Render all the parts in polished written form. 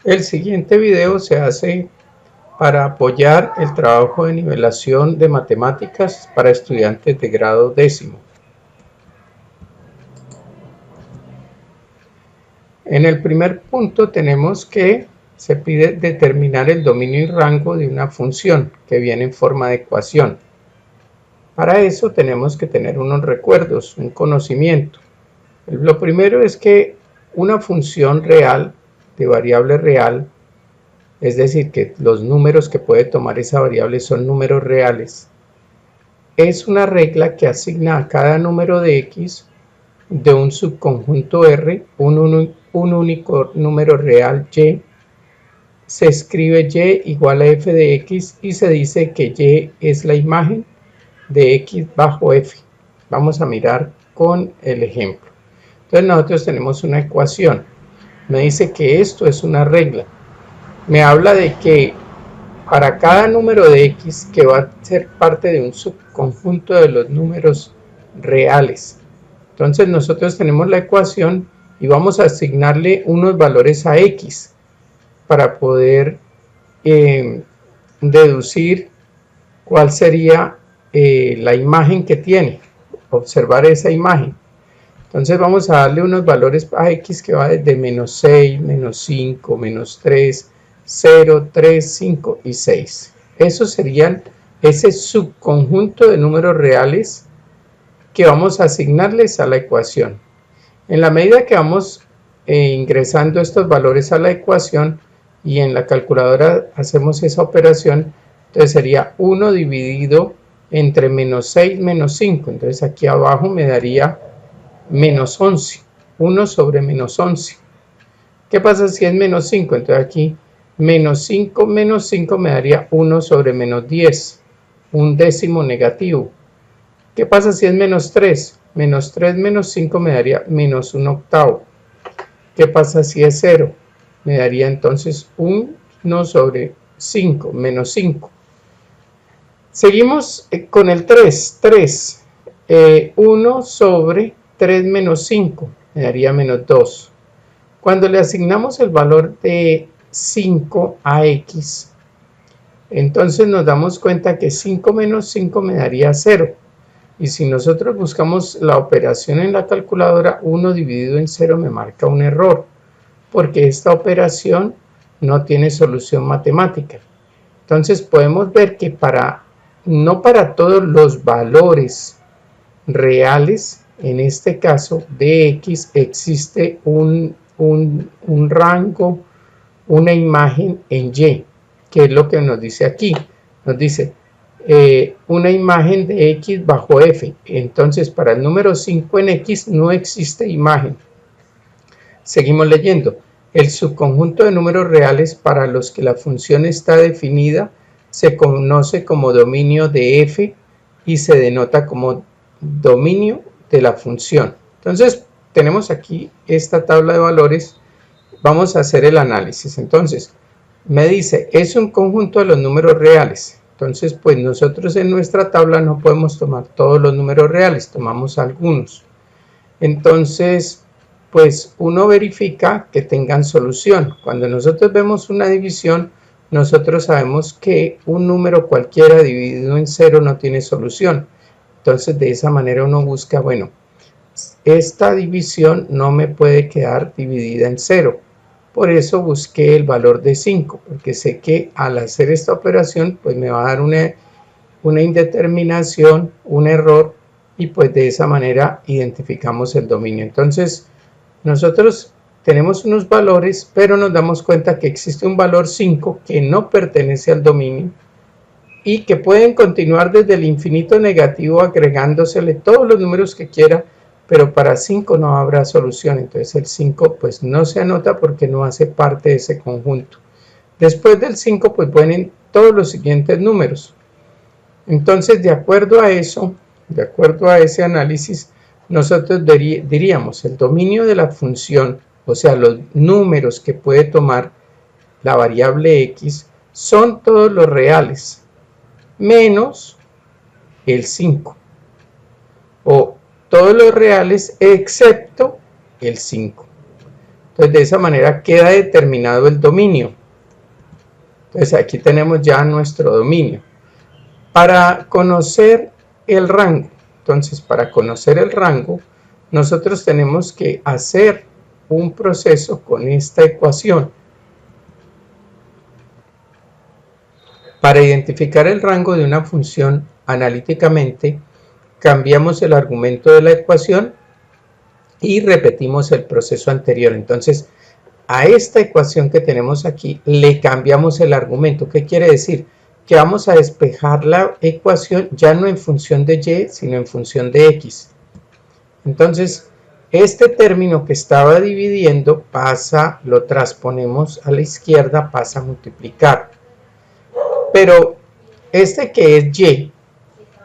El siguiente video se hace para apoyar el trabajo de nivelación de matemáticas para estudiantes de grado décimo. En el primer punto tenemos que se pide determinar el dominio y rango de una función que viene en forma de ecuación. Para eso tenemos que tener unos recuerdos, un conocimiento. Lo primero es que una función real, de variable real, es decir, que los números que puede tomar esa variable son números reales, es una regla que asigna a cada número de x de un subconjunto R un único número real y. Se escribe y igual a f de x y se dice que y es la imagen de x bajo f. Vamos a mirar con el ejemplo. Entonces nosotros tenemos una ecuación. Me dice que esto es una regla. Me habla de que para cada número de x que va a ser parte de un subconjunto de los números reales. Entonces nosotros tenemos la ecuación y vamos a asignarle unos valores a x para poder deducir cuál sería la imagen que tiene, observar esa imagen. Entonces vamos a darle unos valores a x que va desde menos 6, menos 5, menos 3, 0, 3, 5 y 6. Esos serían ese subconjunto de números reales que vamos a asignarles a la ecuación. En la medida que vamos ingresando estos valores a la ecuación y en la calculadora hacemos esa operación, entonces sería 1 dividido entre menos 6 menos 5. Entonces aquí abajo me daría menos 11, 1 sobre menos 11. ¿Qué pasa si es menos 5? Entonces aquí menos 5 menos 5 me daría 1 sobre menos 10, un décimo negativo. ¿Qué pasa si es menos 3? Menos 3 menos 5 me daría menos 1 octavo. ¿Qué pasa si es 0? Me daría entonces 1 sobre 5, menos 5. Seguimos con el 3. 3. 1 sobre 3 menos 5 me daría menos 2. Cuando le asignamos el valor de 5 a x, entonces nos damos cuenta que 5 menos 5 me daría 0. Y si nosotros buscamos la operación en la calculadora, 1 dividido en 0 me marca un error, porque esta operación no tiene solución matemática. Entonces podemos ver que no para todos los valores reales, en este caso de x, existe un rango, una imagen en y, que es lo que nos dice aquí. Nos dice una imagen de x bajo f. Entonces para el número 5 en x no existe imagen. Seguimos leyendo. El subconjunto de números reales para los que la función está definida se conoce como dominio de f y se denota como dominio de la función. Entonces tenemos aquí esta tabla de valores. Vamos a hacer el análisis. Entonces me dice, es un conjunto de los números reales. Entonces pues nosotros en nuestra tabla no podemos tomar todos los números reales, tomamos algunos. Entonces pues uno verifica que tengan solución. Cuando nosotros vemos una división, nosotros sabemos que un número cualquiera dividido en 0 no tiene solución. Entonces de esa manera uno busca, bueno, esta división no me puede quedar dividida en 0. Por eso busqué el valor de 5, porque sé que al hacer esta operación pues me va a dar una indeterminación, un error, y pues de esa manera identificamos el dominio. Entonces nosotros tenemos unos valores, pero nos damos cuenta que existe un valor 5 que no pertenece al dominio y que pueden continuar desde el infinito negativo agregándosele todos los números que quiera, pero para 5 no habrá solución. Entonces el 5 pues no se anota porque no hace parte de ese conjunto. Después del 5 pues vienen todos los siguientes números. Entonces de acuerdo a eso, de acuerdo a ese análisis, nosotros diríamos el dominio de la función, o sea, los números que puede tomar la variable x, son todos los reales, menos el 5, o todos los reales excepto el 5. Entonces de esa manera queda determinado el dominio. Entonces aquí tenemos ya nuestro dominio. Para conocer el rango, entonces para conocer el rango, nosotros tenemos que hacer un proceso con esta ecuación. Para identificar el rango de una función analíticamente, cambiamos el argumento de la ecuación y repetimos el proceso anterior. Entonces, a esta ecuación que tenemos aquí le cambiamos el argumento. ¿Qué quiere decir? Que vamos a despejar la ecuación ya no en función de y, sino en función de x. Entonces, este término que estaba dividiendo pasa, lo transponemos a la izquierda, pasa a multiplicar. Pero este que es y,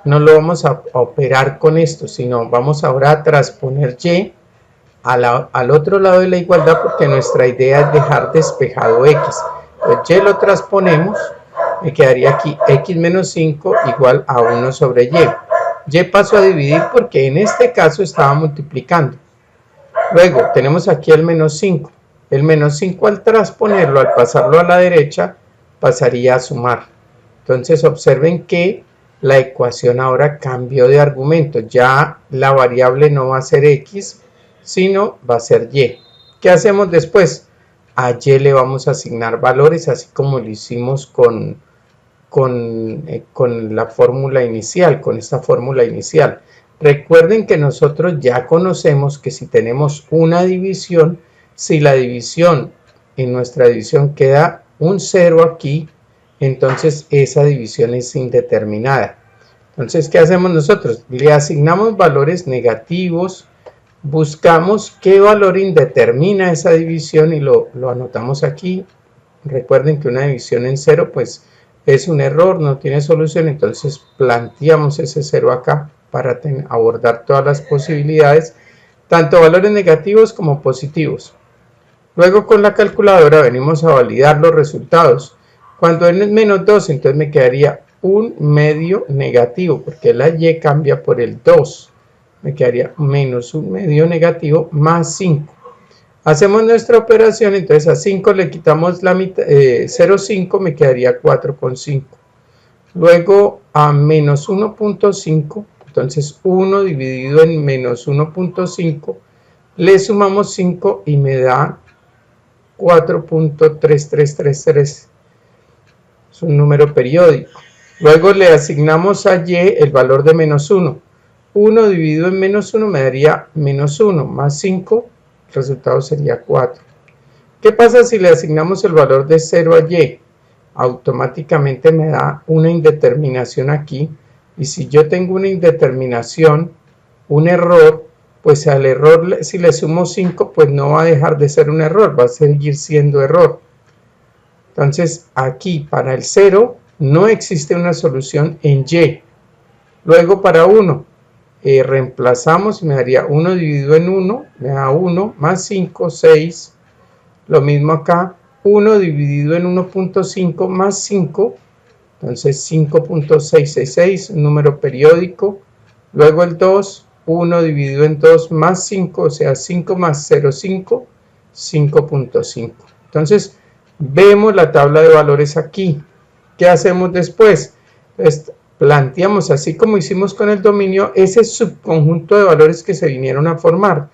no lo vamos a operar con esto, sino vamos ahora a transponer y al otro lado de la igualdad, porque nuestra idea es dejar despejado x. Entonces y lo transponemos, me quedaría aquí x menos 5 igual a 1 sobre y. Y paso a dividir porque en este caso estaba multiplicando. Luego tenemos aquí el menos 5. El menos 5 al transponerlo, al pasarlo a la derecha, pasaría a sumar. Entonces observen que la ecuación ahora cambió de argumento. Ya la variable no va a ser x, sino va a ser y. ¿Qué hacemos después? A y le vamos a asignar valores, así como lo hicimos con la fórmula inicial, con esta fórmula inicial. Recuerden que nosotros ya conocemos que si tenemos una división, si la división, en nuestra división queda un 0 aquí, entonces esa división es indeterminada. Entonces, ¿qué hacemos nosotros? Le asignamos valores negativos, buscamos qué valor indetermina esa división y lo anotamos aquí. Recuerden que una división en 0 pues es un error, no tiene solución, entonces planteamos ese 0 acá para abordar todas las posibilidades, tanto valores negativos como positivos. Luego con la calculadora venimos a validar los resultados. Cuando n es menos 2, entonces me quedaría un medio negativo, porque la y cambia por el 2. Me quedaría menos un medio negativo más 5. Hacemos nuestra operación, entonces a 5 le quitamos la mitad, 0,5, me quedaría 4,5. Luego a menos 1,5, entonces 1 dividido en menos 1,5, le sumamos 5 y me da 4.3333. Es un número periódico. Luego le asignamos a y el valor de menos 1. 1 dividido en menos 1 me daría menos 1 más 5, el resultado sería 4. ¿Qué pasa si le asignamos el valor de 0 a y? Automáticamente me da una indeterminación aquí, y si yo tengo una indeterminación, un error, pues al error si le sumo 5 pues no va a dejar de ser un error, va a seguir siendo error. Entonces aquí para el 0 no existe una solución en y. Luego para 1 reemplazamos y me daría 1 dividido en 1, me da 1 más 5, 6. Lo mismo acá, 1 dividido en 1.5 más 5, entonces 5.666, un número periódico. Luego el 2, 1 dividido en 2 más 5, o sea 5 más 0,5, 5.5. Entonces vemos la tabla de valores aquí. ¿Qué hacemos después? Pues planteamos, así como hicimos con el dominio, ese subconjunto de valores que se vinieron a formar.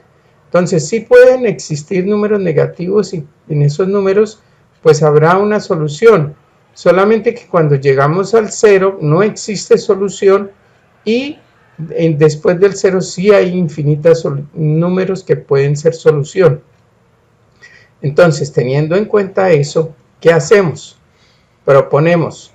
Entonces sí pueden existir números negativos y en esos números pues habrá una solución. Solamente que cuando llegamos al 0 no existe solución y después del 0 sí hay infinitos números que pueden ser solución. Entonces, teniendo en cuenta eso, ¿qué hacemos? Proponemos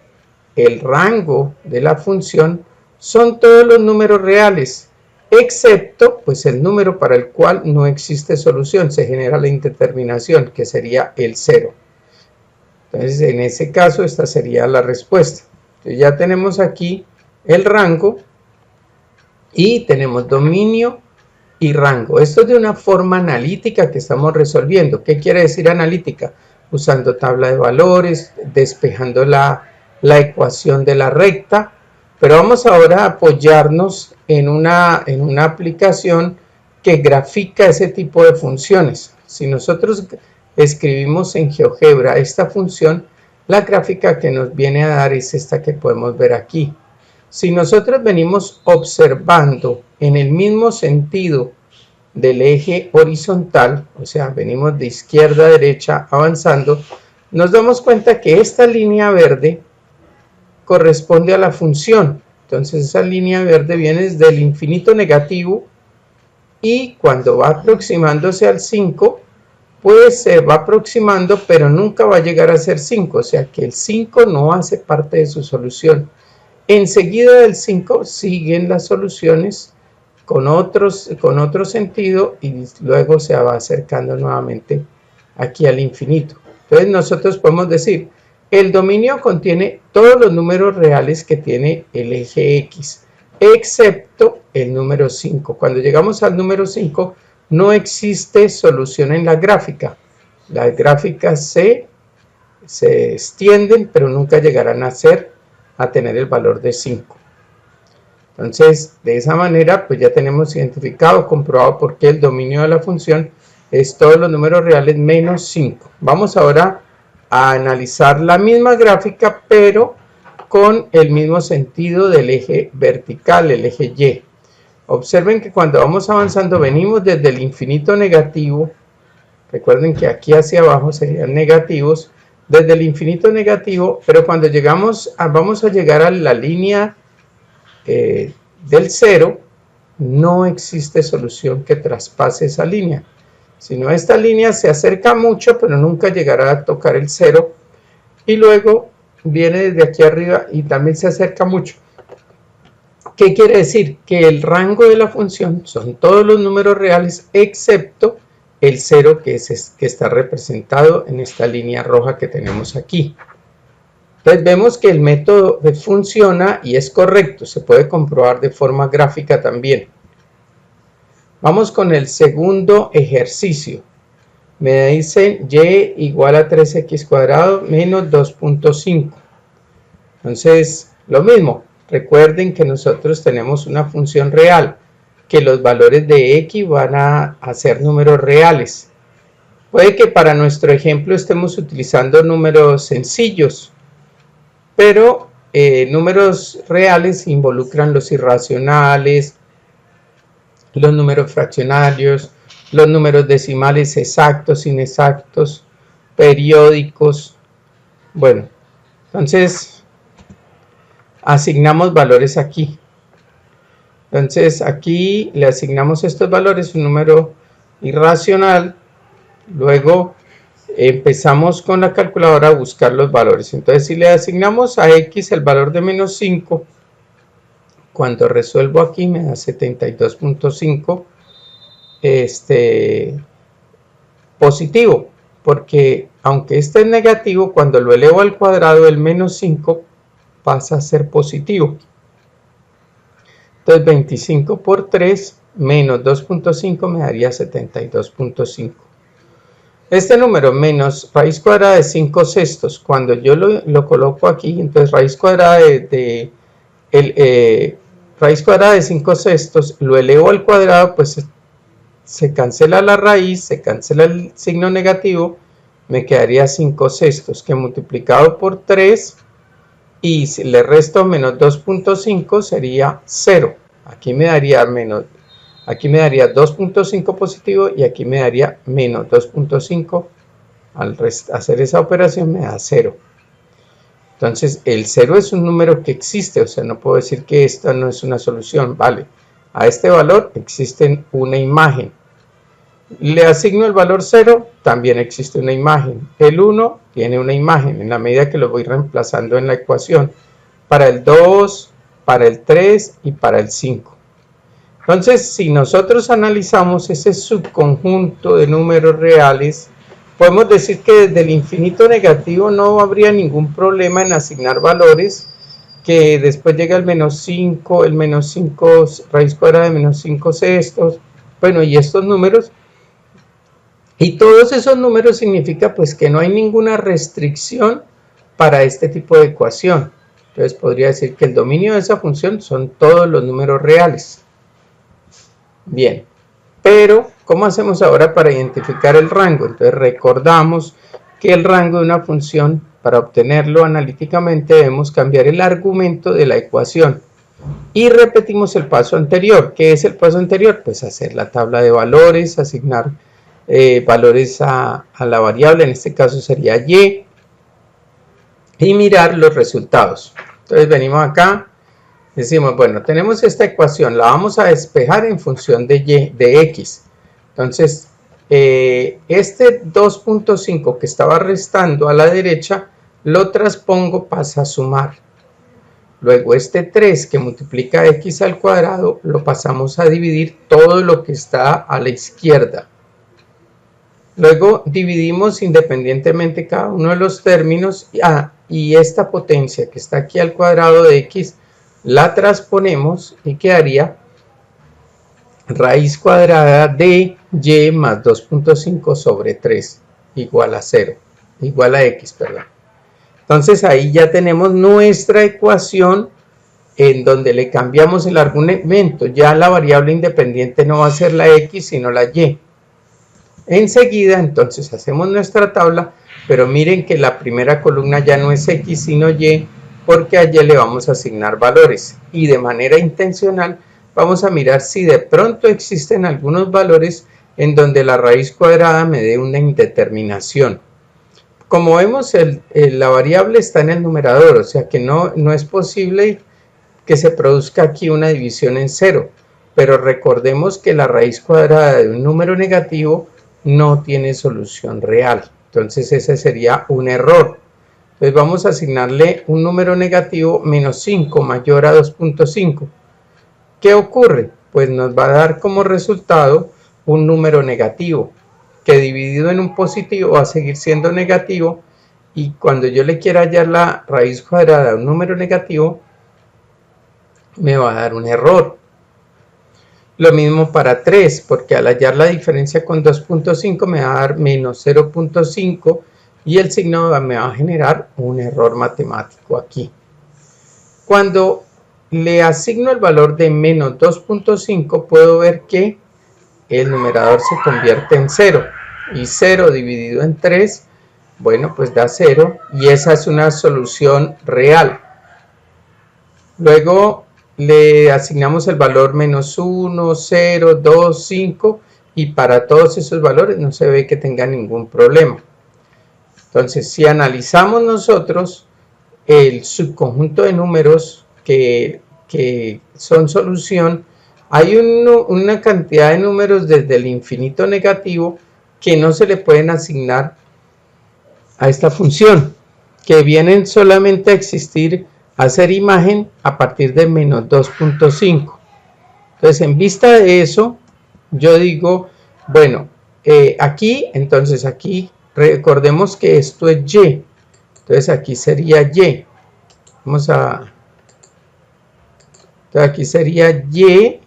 el rango de la función son todos los números reales, excepto pues el número para el cual no existe solución, se genera la indeterminación, que sería el 0. Entonces, en ese caso, esta sería la respuesta. Entonces, ya tenemos aquí el rango y tenemos dominio y rango. Esto es de una forma analítica que estamos resolviendo. ¿Qué quiere decir analítica? Usando tabla de valores, despejando la ecuación de la recta. Pero vamos ahora a apoyarnos en una aplicación que grafica ese tipo de funciones. Si nosotros escribimos en GeoGebra esta función, la gráfica que nos viene a dar es esta que podemos ver aquí. Si nosotros venimos observando en el mismo sentido del eje horizontal, o sea, venimos de izquierda a derecha avanzando, nos damos cuenta que esta línea verde corresponde a la función. Entonces esa línea verde viene desde el infinito negativo y cuando va aproximándose al 5, pues se va aproximando, pero nunca va a llegar a ser 5, o sea que el 5 no hace parte de su solución. Enseguida del 5 siguen las soluciones con otro sentido y luego se va acercando nuevamente aquí al infinito. Entonces nosotros podemos decir, el dominio contiene todos los números reales que tiene el eje X, excepto el número 5. Cuando llegamos al número 5, no existe solución en la gráfica. Las gráficas se extienden, pero nunca llegarán a tener el valor de 5. Entonces, de esa manera, pues ya tenemos identificado, comprobado por qué el dominio de la función es todos los números reales menos 5. Vamos ahora a analizar la misma gráfica, pero con el mismo sentido del eje vertical, el eje Y. Observen que cuando vamos avanzando venimos desde el infinito negativo. Recuerden que aquí hacia abajo serían negativos, desde el infinito negativo, pero cuando vamos a llegar a la línea del 0, no existe solución que traspase esa línea. Sino esta línea se acerca mucho, pero nunca llegará a tocar el 0, y luego viene desde aquí arriba y también se acerca mucho. ¿Qué quiere decir? Que el rango de la función son todos los números reales excepto el 0 que está representado en esta línea roja que tenemos aquí. Entonces vemos que el método funciona y es correcto, se puede comprobar de forma gráfica también. Vamos con el segundo ejercicio. Me dice y igual a 3x cuadrado menos 2.5. Entonces, lo mismo. Recuerden que nosotros tenemos una función real, que los valores de x van a ser números reales. Puede que para nuestro ejemplo estemos utilizando números sencillos, pero números reales involucran los irracionales, los números fraccionarios, los números decimales exactos, inexactos, periódicos. Bueno, entonces asignamos valores aquí. Entonces aquí le asignamos estos valores, un número irracional. Luego empezamos con la calculadora a buscar los valores. Entonces si le asignamos a x el valor de menos 5, cuando resuelvo aquí me da 72.5 positivo, porque aunque este es negativo, cuando lo elevo al cuadrado el menos 5 pasa a ser positivo. Entonces 25 por 3 menos 2.5 me daría 72.5. Este número menos raíz cuadrada de 5 sextos, cuando yo lo coloco aquí, entonces raíz cuadrada raíz cuadrada de 5 sextos, lo elevo al cuadrado, pues se cancela la raíz, se cancela el signo negativo, me quedaría 5 sextos, que multiplicado por 3, y si le resto menos 2.5 sería 0. Aquí me daría 2.5 positivo y aquí me daría menos 2.5. Al hacer esa operación me da 0. Entonces el 0 es un número que existe, o sea, no puedo decir que esta no es una solución, vale. A este valor existe una imagen. Le asigno el valor 0, también existe una imagen. El 1 tiene una imagen en la medida que lo voy reemplazando en la ecuación. Para el 2, para el 3 y para el 5. Entonces, si nosotros analizamos ese subconjunto de números reales, podemos decir que desde el infinito negativo no habría ningún problema en asignar valores, que después llega el menos 5, el menos 5 raíz cuadrada de menos 5 sextos, bueno, y estos números. Y todos esos números significa pues que no hay ninguna restricción para este tipo de ecuación. Entonces podría decir que el dominio de esa función son todos los números reales. Bien, pero ¿Cómo hacemos ahora para identificar el rango? Entonces recordamos que el rango de una función, para obtenerlo analíticamente, debemos cambiar el argumento de la ecuación. Y repetimos el paso anterior. ¿Qué es el paso anterior? Pues hacer la tabla de valores, asignar valores a la variable, en este caso sería y mirar los resultados. Entonces venimos acá, decimos, bueno, tenemos esta ecuación, la vamos a despejar en función de y, de x. Entonces, este 2.5 que estaba restando a la derecha, lo transpongo, pasa a sumar. Luego este 3 que multiplica x al cuadrado, lo pasamos a dividir todo lo que está a la izquierda. Luego dividimos independientemente cada uno de los términos y esta potencia que está aquí al cuadrado de x la transponemos y quedaría raíz cuadrada de y más 2.5 sobre 3 igual a 0, igual a x, perdón. Entonces ahí ya tenemos nuestra ecuación en donde le cambiamos el argumento. Ya la variable independiente no va a ser la x sino la y. Enseguida entonces hacemos nuestra tabla, pero miren que la primera columna ya no es x sino y, porque a y le vamos a asignar valores y de manera intencional vamos a mirar si de pronto existen algunos valores en donde la raíz cuadrada me dé una indeterminación. Como vemos, la variable está en el numerador, o sea que no es posible que se produzca aquí una división en cero, pero recordemos que la raíz cuadrada de un número negativo no tiene solución real, entonces ese sería un error. Entonces vamos a asignarle un número negativo menos 5 mayor a 2.5. ¿Qué ocurre? Pues nos va a dar como resultado un número negativo, que dividido en un positivo va a seguir siendo negativo, y cuando yo le quiera hallar la raíz cuadrada de un número negativo, me va a dar un error. Lo mismo para 3, porque al hallar la diferencia con 2.5 me va a dar menos 0.5 y el signo me va a generar un error matemático aquí. Cuando le asigno el valor de menos 2.5 puedo ver que el numerador se convierte en 0 y 0 dividido en 3, bueno, pues da 0 y esa es una solución real. Luego le asignamos el valor menos 1, 0, 2, 5 y para todos esos valores no se ve que tenga ningún problema. Entonces, si analizamos nosotros el subconjunto de números que son solución, hay una cantidad de números desde el infinito negativo que no se le pueden asignar a esta función, que vienen solamente a existir, a hacer imagen a partir de menos 2.5. Entonces, en vista de eso, yo digo, bueno, aquí, entonces aquí, recordemos que esto es y. Entonces aquí sería y. Vamos a... Entonces aquí sería y.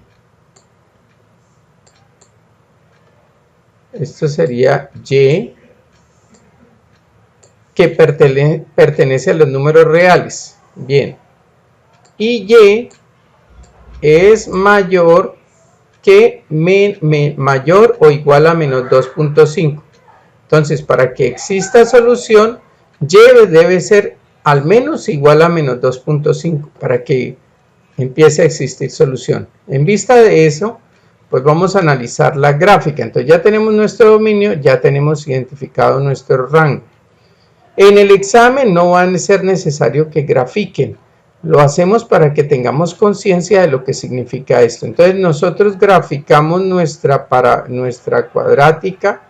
Esto sería y que pertenece a los números reales. Bien. Y y es mayor que mayor o igual a menos 2.5. Entonces, para que exista solución, y debe ser al menos igual a menos 2.5 para que empiece a existir solución. En vista de eso, pues vamos a analizar la gráfica. Entonces ya tenemos nuestro dominio, ya tenemos identificado nuestro rango. En el examen no va a ser necesario que grafiquen. Lo hacemos para que tengamos conciencia de lo que significa esto. Entonces nosotros graficamos nuestra cuadrática,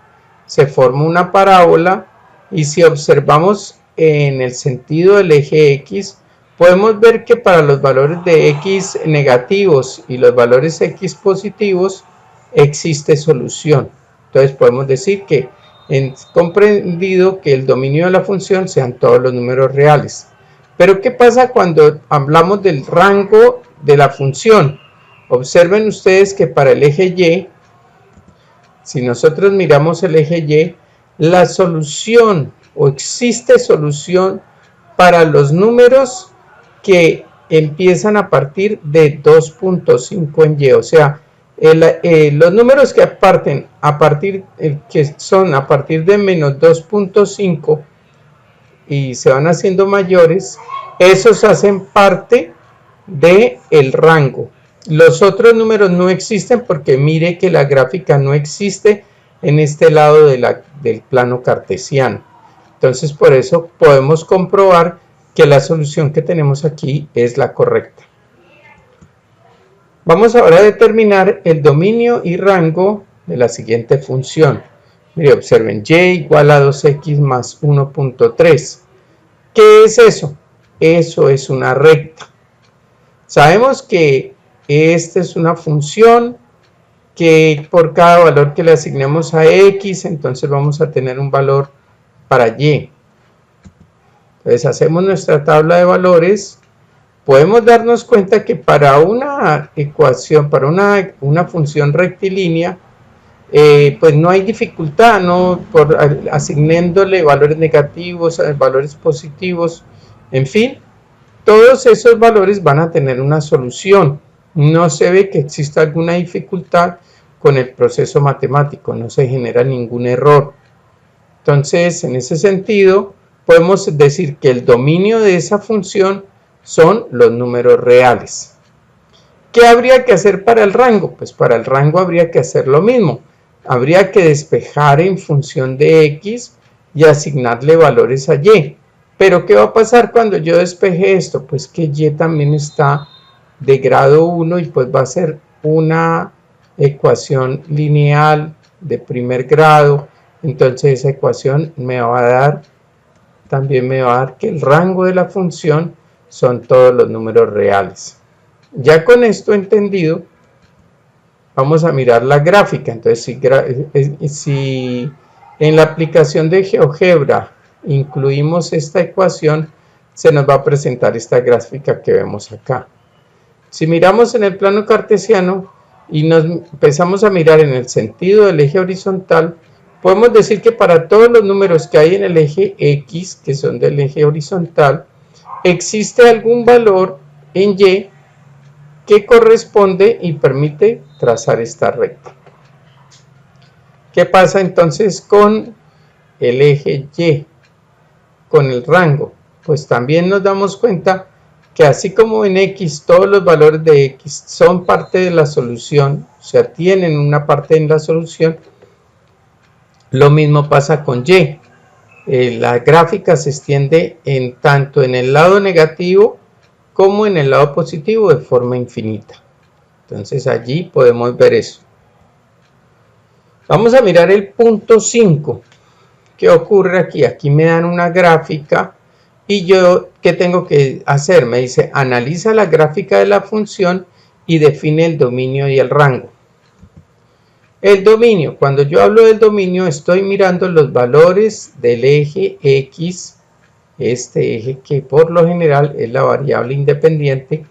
se forma una parábola y si observamos en el sentido del eje X, podemos ver que para los valores de X negativos y los valores X positivos existe solución. Entonces podemos decir que es comprendido que el dominio de la función sean todos los números reales. Pero ¿qué pasa cuando hablamos del rango de la función? Observen ustedes que para el eje Y, si nosotros miramos el eje Y, la solución o existe solución para los números que empiezan a partir de 2.5 en Y. O sea, Los números que son a partir de menos 2.5 y se van haciendo mayores, esos hacen parte del rango. Los otros números no existen porque mire que la gráfica no existe en este lado del plano cartesiano. Entonces por eso podemos comprobar que la solución que tenemos aquí es la correcta. Vamos ahora a determinar el dominio y rango de la siguiente función. Mire, observen, y igual a 2x más 1.3. ¿Qué es eso? Eso es una recta. Sabemos que esta es una función que por cada valor que le asignemos a x, entonces vamos a tener un valor para y. Entonces hacemos nuestra tabla de valores. Podemos darnos cuenta que para una ecuación, para una función rectilínea, pues no hay dificultad, ¿no? Asignándole valores negativos, valores positivos, en fin, todos esos valores van a tener una solución. No se ve que exista alguna dificultad con el proceso matemático, no se genera ningún error. Entonces, en ese sentido, podemos decir que el dominio de esa función son los números reales. ¿Qué habría que hacer para el rango? Pues para el rango habría que hacer lo mismo. Habría que despejar en función de x y asignarle valores a y. Pero ¿qué va a pasar cuando yo despeje esto? Pues que y también está de grado 1 y pues va a ser una ecuación lineal de primer grado. Entonces esa ecuación también me va a dar que el rango de la función son todos los números reales. Ya con esto entendido, vamos a mirar la gráfica. Entonces, si en la aplicación de GeoGebra incluimos esta ecuación, se nos va a presentar esta gráfica que vemos acá. Si miramos en el plano cartesiano y nos empezamos a mirar en el sentido del eje horizontal, podemos decir que para todos los números que hay en el eje X, que son del eje horizontal, existe algún valor en Y que corresponde y permite trazar esta recta. ¿Qué pasa entonces con el eje Y, con el rango? Pues también nos damos cuenta que así como en X todos los valores de X son parte de la solución, o sea, tienen una parte en la solución, lo mismo pasa con Y. La gráfica se extiende tanto en el lado negativo como en el lado positivo de forma infinita. Entonces allí podemos ver eso. Vamos a mirar el punto 5. ¿Qué ocurre aquí? Aquí me dan una gráfica y yo, ¿qué tengo que hacer? Me dice, analiza la gráfica de la función y define el dominio y el rango. El dominio, cuando yo hablo del dominio, estoy mirando los valores del eje X, este eje que por lo general es la variable independiente.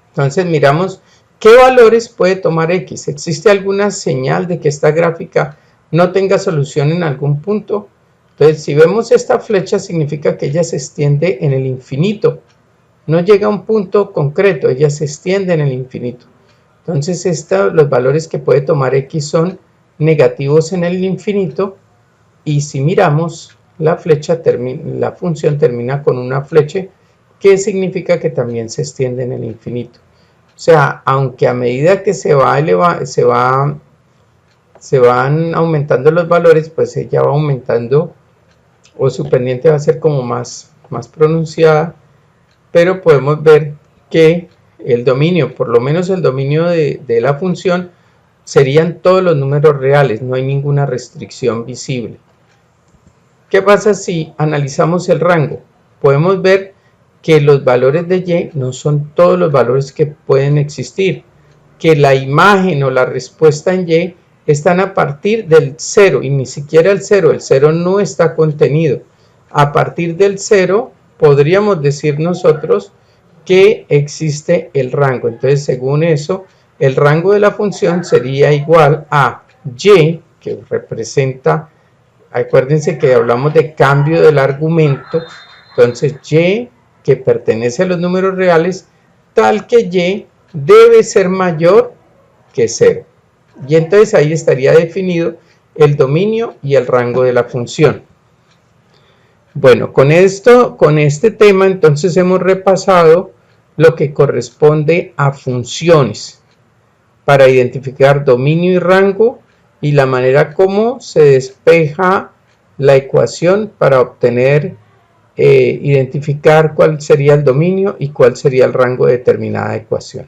Entonces miramos qué valores puede tomar X. ¿Existe alguna señal de que esta gráfica no tenga solución en algún punto? Entonces si vemos esta flecha significa que ella se extiende en el infinito. No llega a un punto concreto, ella se extiende en el infinito. Entonces los valores que puede tomar X son negativos en el infinito y si miramos la función termina con una flecha que significa que también se extiende en el infinito. O sea, aunque a medida que se van aumentando los valores, pues ella va aumentando o su pendiente va a ser como más pronunciada, pero podemos ver que el dominio, por lo menos el dominio de la función, serían todos los números reales, no hay ninguna restricción visible. ¿Qué pasa si analizamos el rango? Podemos ver que los valores de Y no son todos los valores que pueden existir, que la imagen o la respuesta en Y están a partir del 0 y ni siquiera el 0 no está contenido. A partir del 0 podríamos decir nosotros que existe el rango. Entonces, según eso, el rango de la función sería igual a Y, que representa, acuérdense que hablamos de cambio del argumento, entonces Y, que pertenece a los números reales, tal que Y debe ser mayor que 0. Y entonces ahí estaría definido el dominio y el rango de la función. Bueno, con este tema entonces hemos repasado lo que corresponde a funciones para identificar dominio y rango y la manera como se despeja la ecuación para obtener, identificar cuál sería el dominio y cuál sería el rango de determinada ecuación.